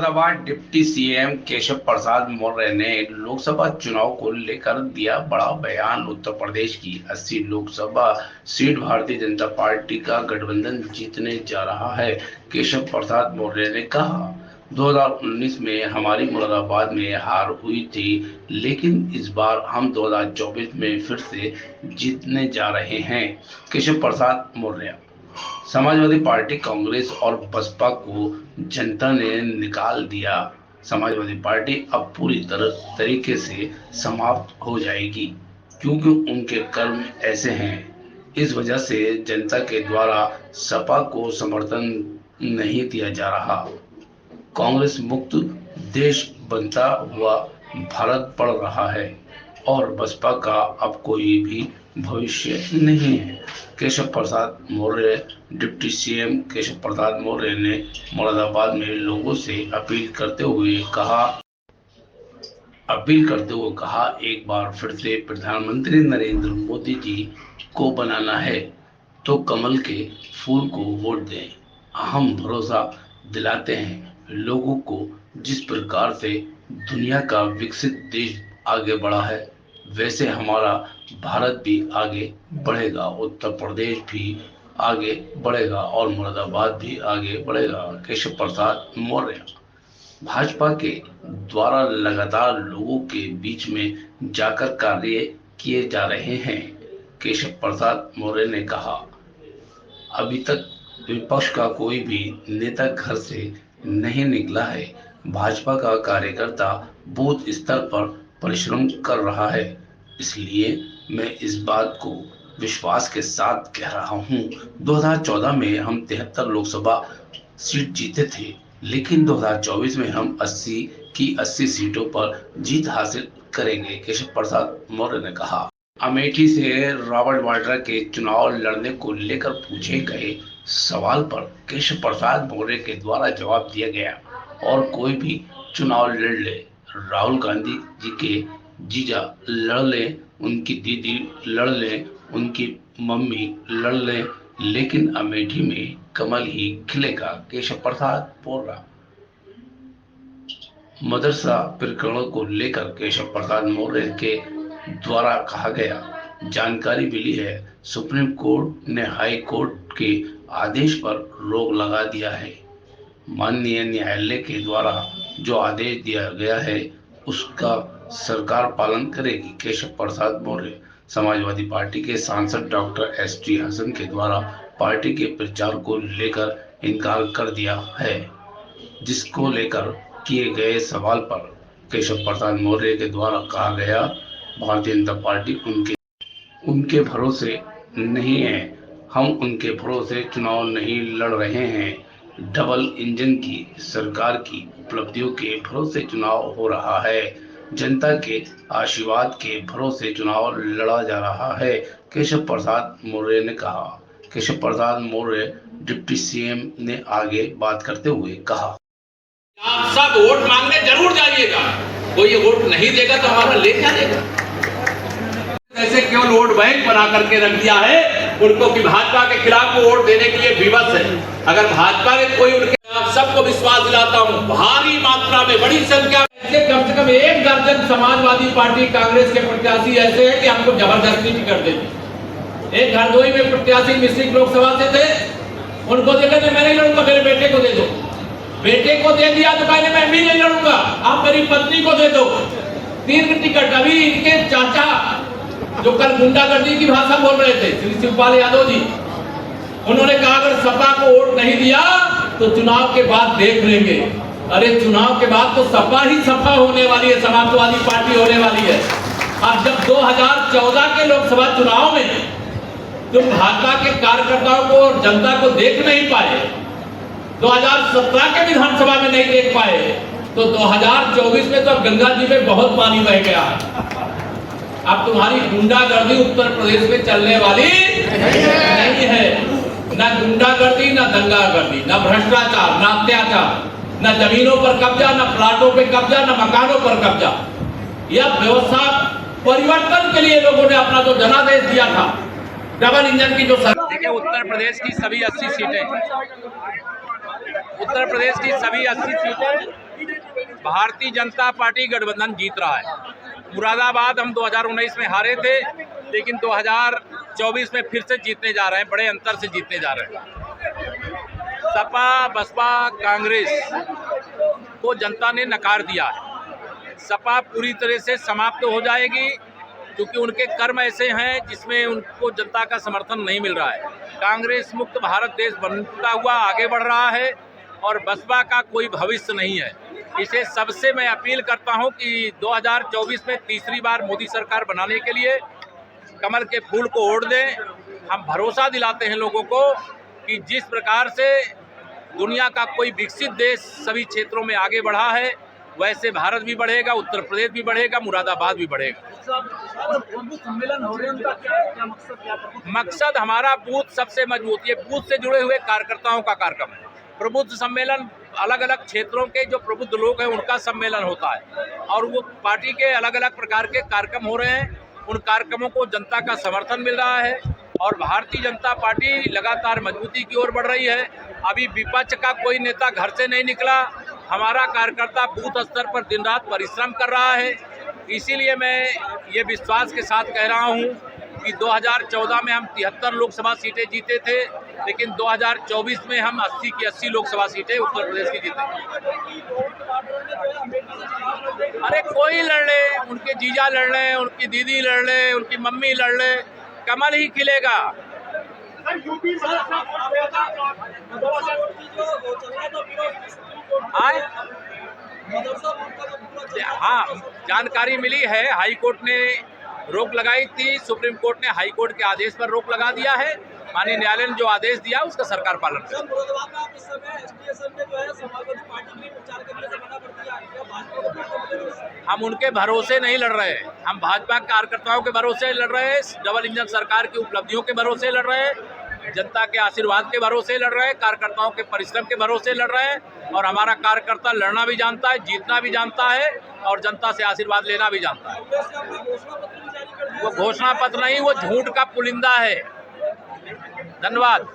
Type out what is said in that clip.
Moradabad deputy CM Keshav Prasad Maurya ने लोकसभा चुनाव को लेकर दिया बड़ा बयान। उत्तर प्रदेश की 80 लोकसभा सीट भारतीय जनता पार्टी का गठबंधन जीतने जा रहा है। केशव प्रसाद मौर्य ने कहा, 2019 में हमारी मुरादाबाद में हार हुई थी, लेकिन इस बार हम 2024 में फिर से जीतने जा रहे हैं। केशव प्रसाद मौर्य। समाजवादी पार्टी, कांग्रेस और बसपा को जनता ने निकाल दिया। समाजवादी पार्टी अब पूरी तरीके से समाप्त हो जाएगी, क्योंकि उनके कर्म ऐसे हैं। इस वजह से जनता के द्वारा सपा को समर्थन नहीं दिया जा रहा। कांग्रेस मुक्त देश बनता हुआ भारत पड़ रहा है और बसपा का अब कोई भी भविष्य नहीं है। केशव प्रसाद मौर्य। डिप्टी सीएम केशव प्रसाद मौर्य ने मुरादाबाद में लोगों से अपील करते हुए कहा, एक बार फिर से प्रधानमंत्री नरेंद्र मोदी जी को बनाना है तो कमल के फूल को वोट दें। हम भरोसा दिलाते हैं लोगों को, जिस प्रकार से दुनिया का विकसित देश आगे बढ़ा है, वैसे हमारा भारत भी आगे बढ़ेगा, उत्तर प्रदेश भी आगे बढ़ेगा और मुरादाबाद भी आगे बढ़ेगा। केशव प्रसाद मौर्य। भाजपा के द्वारा लगातार लोगों के बीच में जाकर कार्य किए जा रहे हैं। केशव प्रसाद मौर्य ने कहा, अभी तक विपक्ष का कोई भी नेता घर से नहीं निकला है। भाजपा का कार्यकर्ता बूथ स्तर पर परिश्रम कर रहा है, इसलिए मैं इस बात को विश्वास के साथ कह रहा हूं। 2014 में हम 73 लोकसभा सीट जीते थे, लेकिन 2024 में हम 80 की 80 सीटों पर जीत हासिल करेंगे। केशव प्रसाद मौर्य ने कहा। अमेठी से रॉबर्ट वाड्रा के चुनाव लड़ने को लेकर पूछे गए सवाल पर केशव प्रसाद मौर्य के द्वारा जवाब दिया गया, और कोई भी चुनाव लड़ ले, राहुल गांधी जी के जीजा लड़ ले, उनकी दीदी लड़ ले, उनकी मम्मी लड़ ले, लेकिन अमेठी में कमल ही खिलेगा। केशव प्रसाद मौर्य। मदरसा प्रकरणों को लेकर केशव प्रसाद मौर्य के द्वारा कहा गया, जानकारी मिली है, सुप्रीम कोर्ट ने हाई कोर्ट के आदेश पर रोक लगा दिया है। माननीय न्यायालय के द्वारा जो आदेश दिया गया है, उसका सरकार पालन करेगी। केशव प्रसाद मौर्य। समाजवादी पार्टी के सांसद डॉक्टर एसटी हसन के द्वारा पार्टी के प्रचार को लेकर इनकार कर दिया है, जिसको लेकर किए गए सवाल पर केशव प्रसाद मौर्य के द्वारा कहा गया, भारतीय जनता पार्टी उनके भरोसे नहीं है। हम उनके भरोसे चुनाव नहीं लड़ रहे हैं। डबल इंजन की सरकार की उपलब्धियों के भरोसे चुनाव हो रहा है। जनता के आशीर्वाद के भरोसे चुनाव लड़ा जा रहा है। केशव प्रसाद मौर्य ने कहा। केशव प्रसाद मौर्य डिप्टी सीएम ने आगे बात करते हुए कहा, आप सब वोट मांगने जरूर जाइएगा। कोई ये वोट नहीं देगा तो हमारा ले क्या देगा? ऐसे केवल वोट बैंक बना करके रख दिया है उनको कि भाजपा के खिलाफ वो वोट देने के लिए विवश है। अगर भाजपा ने कोई उनके आप सबको विश्वास दिलाता हूं, भारी मात्रा में बड़ी संख्या से कम 1 दर्जन समाजवादी पार्टी कांग्रेस के प्रत्याशी ऐसे हैं कि हमको जबरदस्ती भी कर देते। एक हरदोई में प्रत्याशी मिश्रित लोकसभा से थे, उनको देखते मैं नहीं लड़ूंगा, मेरे बेटे को दे दो। बेटे को दे दिया तो कहने मैं भी नहीं लड़ूंगा, आप मेरी पत्नी को दे दो। 3 टिकट। अभी इनके चाचा जो कल गुंडागर्दी की भाषा बोल रहे थे, श्री शिवपाल यादव जी, उन्होंने कहा अगर सपा को वोट नहीं दिया तो चुनाव के बाद देख लेंगे। अरे चुनाव के बाद तो सपा ही सपा होने वाली है, समाजवादी पार्टी होने वाली है। अब जब 2014 के लोकसभा चुनाव में तुम भाजपा के कार्यकर्ताओं को और जनता को देख नहीं पाए, 2017 के विधानसभा में नहीं देख पाए, तो 2024 में तो अब गंगा जी में बहुत पानी बह गया। अब तुम्हारी गुंडागर्दी उत्तर प्रदेश में चलने वाली नहीं है। ना गुंडागर्दी, ना दंगागर्दी, ना भ्रष्टाचार, ना अत्याचार, ना जमीनों पर कब्जा, ना प्लाटों पे कब्जा, ना मकानों पर कब्जा। यह व्यवस्था परिवर्तन के लिए लोगों ने अपना जो जनादेश दिया था, डबल इंजन की जो देखिए उत्तर प्रदेश की सभी 80 सीटें उत्तर प्रदेश की सभी 80 सीटें भारतीय जनता पार्टी गठबंधन जीत रहा है। मुरादाबाद हम 2019 में हारे थे, लेकिन 2024 में फिर से जीतने जा रहे हैं, बड़े अंतर से जीतने जा रहे हैं। सपा बसपा कांग्रेस को जनता ने नकार दिया है। सपा पूरी तरह से समाप्त हो जाएगी, क्योंकि उनके कर्म ऐसे हैं जिसमें उनको जनता का समर्थन नहीं मिल रहा है। कांग्रेस मुक्त भारत देश बनता हुआ आगे बढ़ रहा है और बसपा का कोई भविष्य नहीं है। इसे सबसे मैं अपील करता हूं कि 2024 में तीसरी बार मोदी सरकार बनाने के लिए कमल के फूल को ओढ़ दें। हम भरोसा दिलाते हैं लोगों को कि जिस प्रकार से दुनिया का कोई विकसित देश सभी क्षेत्रों में आगे बढ़ा है, वैसे भारत भी बढ़ेगा, उत्तर प्रदेश भी बढ़ेगा, मुरादाबाद भी बढ़ेगा। सम्मेलन हो रहे हैं, उनका क्या मकसद क्या? मकसद हमारा बूथ सबसे मजबूत, ये बूथ से जुड़े हुए कार्यकर्ताओं का कार्यक्रम है। प्रबुद्ध सम्मेलन अलग अलग क्षेत्रों के जो प्रबुद्ध लोग हैं उनका सम्मेलन होता है और वो पार्टी के अलग अलग प्रकार के कार्यक्रम हो रहे हैं। उन कार्यक्रमों को जनता का समर्थन मिल रहा है और भारतीय जनता पार्टी लगातार मजबूती की ओर बढ़ रही है। अभी विपक्ष का कोई नेता घर से नहीं निकला। हमारा कार्यकर्ता बूथ स्तर पर दिन रात परिश्रम कर रहा है। इसीलिए मैं ये विश्वास के साथ कह रहा हूँ कि 2014 में हम 73 लोकसभा सीटें जीते थे, लेकिन 2024 में हम 80 की 80 लोकसभा सीटें उत्तर प्रदेश की जीते। अरे कोई लड़ ले, उनके जीजा लड़ ले, उनकी दीदी लड़ ले, उनकी मम्मी लड़ ले, कमल ही खिलेगा। हाँ, जानकारी मिली है, हाई कोर्ट ने रोक लगाई थी, सुप्रीम कोर्ट ने हाई कोर्ट के आदेश पर रोक लगा दिया है। माननीय न्यायालय ने जो आदेश दिया उसका सरकार पालन करे। हम उनके भरोसे नहीं लड़ रहे हैं, हम भाजपा कार्यकर्ताओं के भरोसे लड़ रहे हैं, डबल इंजन सरकार की उपलब्धियों के भरोसे लड़ रहे हैं, जनता के आशीर्वाद के भरोसे लड़ रहे हैं, कार्यकर्ताओं के परिश्रम के भरोसे लड़ रहे हैं। और हमारा कार्यकर्ता लड़ना भी जानता है, जीतना भी जानता है और जनता से आशीर्वाद लेना भी जानता है। वो घोषणा पत्र नहीं, वो झूठ का पुलिंदा है। धन्यवाद।